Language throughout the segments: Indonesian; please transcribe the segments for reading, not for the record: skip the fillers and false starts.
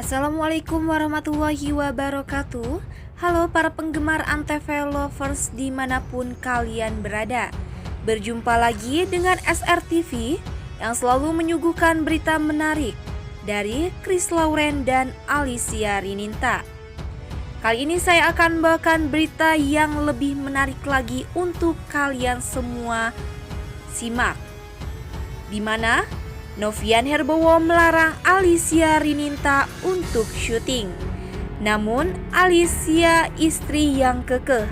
Assalamualaikum warahmatullahi wabarakatuh. Halo para penggemar Antv Lovers dimanapun kalian berada. Berjumpa lagi dengan SRTV yang selalu menyuguhkan berita menarik dari Chris Lauren dan Alicia Rininta. Kali ini saya akan membawakan berita yang lebih menarik lagi untuk kalian semua simak, di mana Novian Herbowo melarang Alicia Rininta untuk syuting. Namun Alicia istri yang kekeh.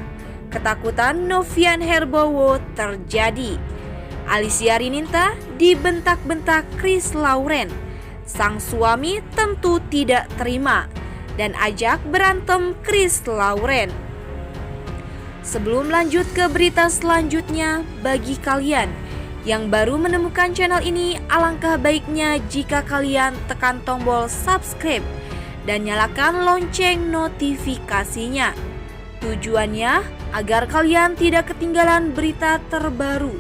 Ketakutan Novian Herbowo terjadi. Alicia Rininta dibentak-bentak Chris Lauren. Sang suami tentu tidak terima dan ajak berantem Chris Lauren. Sebelum lanjut ke berita selanjutnya, bagi kalian yang baru menemukan channel ini, alangkah baiknya jika kalian tekan tombol subscribe dan nyalakan lonceng notifikasinya. Tujuannya agar kalian tidak ketinggalan berita terbaru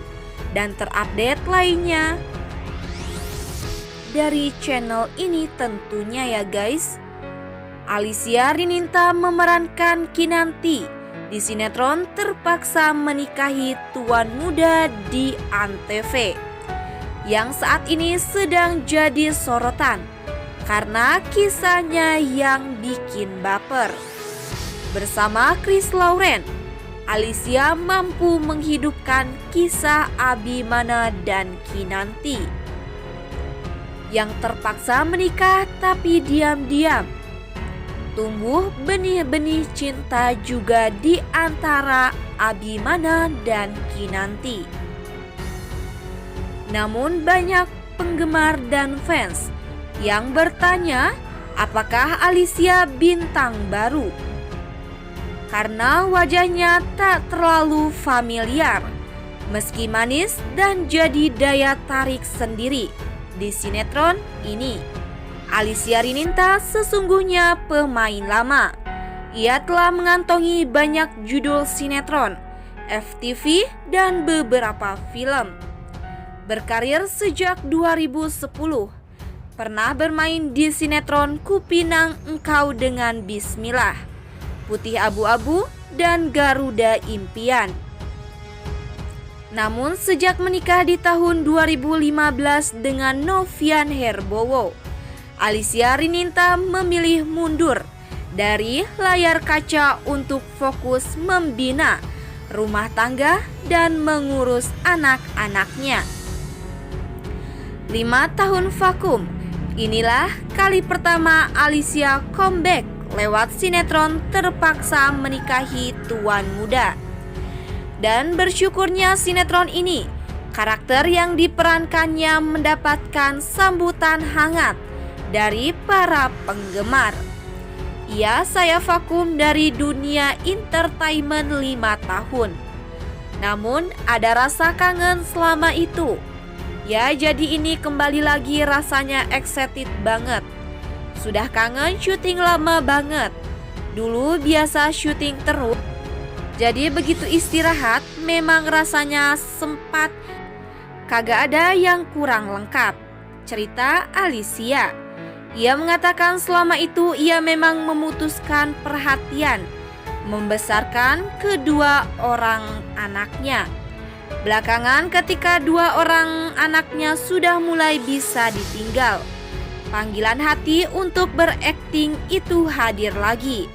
dan terupdate lainnya dari channel ini tentunya ya guys. Alicia Rininta memerankan Kinanti di sinetron Terpaksa Menikahi Tuan Muda di Antv, yang saat ini sedang jadi sorotan karena kisahnya yang bikin baper. Bersama Chris Lauren, Alicia mampu menghidupkan kisah Abimana dan Kinanti yang terpaksa menikah tapi diam-diam. Tumbuh benih-benih cinta juga di antara Abimana dan Kinanti. Namun banyak penggemar dan fans yang bertanya apakah Alicia bintang baru, karena wajahnya tak terlalu familiar meski manis dan jadi daya tarik sendiri di sinetron ini. Alicia Rininta sesungguhnya pemain lama. Ia telah mengantongi banyak judul sinetron, FTV, dan beberapa film. Berkarir sejak 2010. Pernah bermain di sinetron Kupinang Engkau dengan Bismillah, Putih Abu-Abu, dan Garuda Impian. Namun sejak menikah di tahun 2015 dengan Novian Herbowo, Alicia Rininta memilih mundur dari layar kaca untuk fokus membina rumah tangga dan mengurus anak-anaknya. 5 tahun vakum, inilah kali pertama Alicia comeback lewat sinetron Terpaksa Menikahi Tuan Muda. Dan bersyukurnya sinetron ini, karakter yang diperankannya mendapatkan sambutan hangat dari para penggemar. Saya vakum dari dunia entertainment 5 tahun. Namun ada rasa kangen selama itu. Jadi ini kembali lagi rasanya excited banget. Sudah kangen syuting lama banget. Dulu biasa syuting terus. Jadi begitu istirahat memang rasanya sempat kagak ada yang kurang lengkap. Cerita Alicia. Ia mengatakan selama itu ia memang memutuskan perhatian membesarkan kedua orang anaknya. Belakangan ketika 2 orang anaknya sudah mulai bisa ditinggal, panggilan hati untuk berakting itu hadir lagi.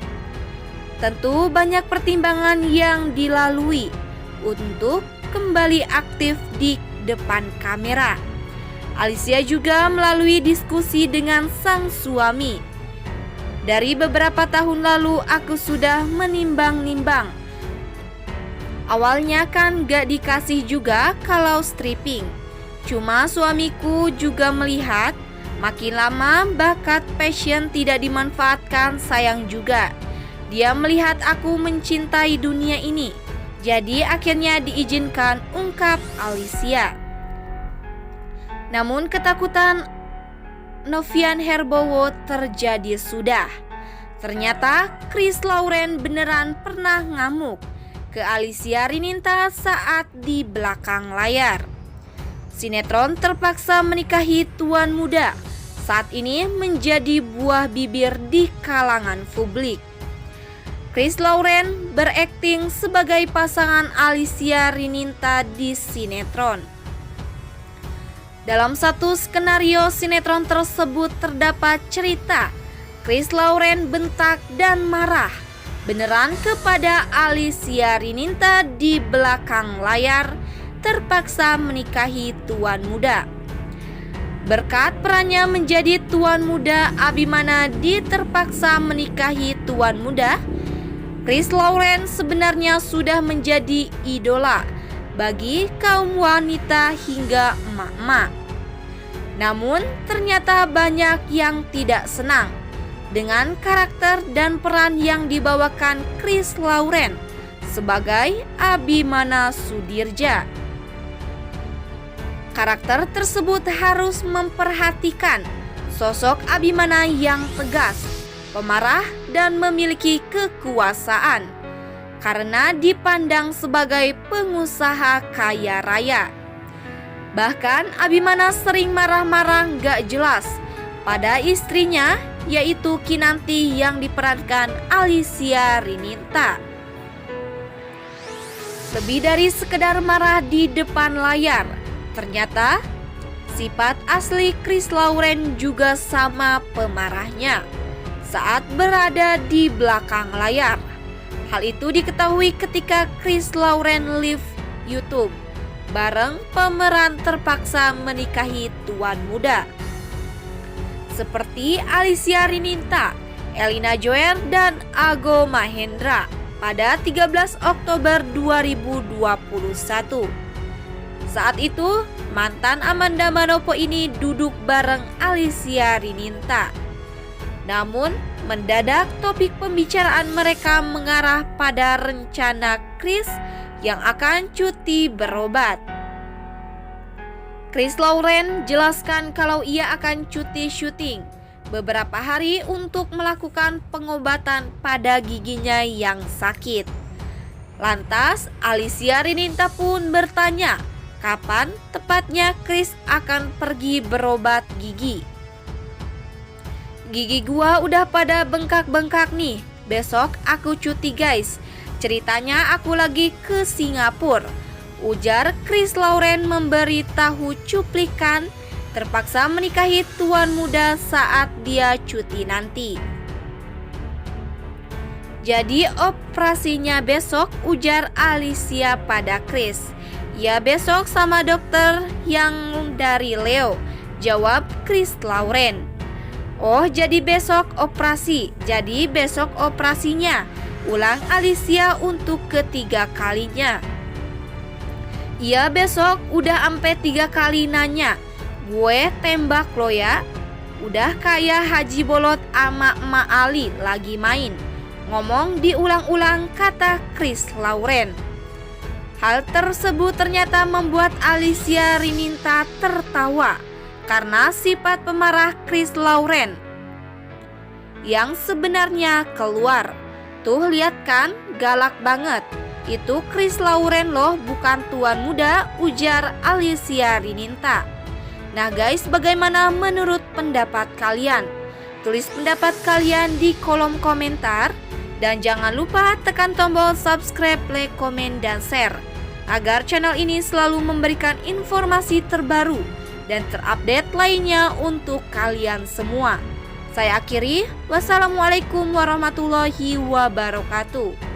Tentu banyak pertimbangan yang dilalui untuk kembali aktif di depan kamera. Alicia juga melalui diskusi dengan sang suami. Dari beberapa tahun lalu aku sudah menimbang-nimbang. Awalnya kan gak dikasih juga kalau stripping. Cuma suamiku juga melihat makin lama bakat passion tidak dimanfaatkan, sayang juga. Dia melihat aku mencintai dunia ini. Jadi akhirnya diizinkan, ungkap Alicia. Namun ketakutan Novian Herbowo terjadi sudah. Ternyata Chris Lauren beneran pernah ngamuk ke Alicia Rininta saat di belakang layar. Sinetron Terpaksa Menikahi Tuan Muda saat ini menjadi buah bibir di kalangan publik. Chris Lauren berakting sebagai pasangan Alicia Rininta di sinetron. Dalam satu skenario sinetron tersebut terdapat cerita Chris Lauren bentak dan marah beneran kepada Alicia Rininta di belakang layar, terpaksa menikahi tuan muda. Berkat perannya menjadi tuan muda, Abimana terpaksa menikahi tuan muda. Chris Lauren sebenarnya sudah menjadi idola bagi kaum wanita hingga emak-emak. Namun ternyata banyak yang tidak senang dengan karakter dan peran yang dibawakan Chris Lauren sebagai Abimana Sudirja. Karakter tersebut harus memperhatikan sosok Abimana yang tegas, pemarah, dan memiliki kekuasaan karena dipandang sebagai pengusaha kaya raya. Bahkan Abimana sering marah-marah gak jelas pada istrinya, yaitu Kinanti yang diperankan Alicia Rininta. Lebih dari sekedar marah di depan layar, ternyata sifat asli Chris Lauren juga sama pemarahnya saat berada di belakang layar. Hal itu diketahui ketika Chris Lauren live YouTube bareng pemeran terpaksa menikahi tuan muda seperti Alicia Rininta, Elina Joer, dan Ago Mahendra pada 13 Oktober 2021. Saat itu, mantan Amanda Manopo ini duduk bareng Alicia Rininta. Namun, mendadak topik pembicaraan mereka mengarah pada rencana Chris yang akan cuti berobat. Chris Lauren jelaskan kalau ia akan cuti syuting beberapa hari untuk melakukan pengobatan pada giginya yang sakit. Lantas, Alicia Rininta pun bertanya, kapan tepatnya Chris akan pergi berobat gigi. Gigi gua udah pada bengkak-bengkak nih. Besok aku cuti guys. Ceritanya aku lagi ke Singapura, ujar Chris Lauren memberi tahu cuplikan terpaksa menikahi tuan muda saat dia cuti nanti. Jadi operasinya besok, ujar Alicia pada Chris. Ya besok sama dokter yang dari Leo, jawab Chris Lauren. Oh jadi besok operasi, jadi besok operasinya, ulang Alicia untuk ketiga kalinya. Iya besok, udah ampe 3 kali nanya, gue tembak lo ya. Udah kayak Haji Bolot ama Emak Ali lagi main, ngomong diulang-ulang, kata Chris Lauren. Hal tersebut ternyata membuat Alicia Rininta tertawa karena sifat pemarah Chris Lauren yang sebenarnya keluar. Tuh lihat kan, galak banget. Itu Chris Lauren loh, bukan tuan muda, ujar Alicia Rininta. Nah guys, bagaimana menurut pendapat kalian? Tulis pendapat kalian di kolom komentar. Dan jangan lupa tekan tombol subscribe, like, komen, dan share agar channel ini selalu memberikan informasi terbaru dan terupdate lainnya untuk kalian semua. Saya akhiri, wassalamualaikum warahmatullahi wabarakatuh.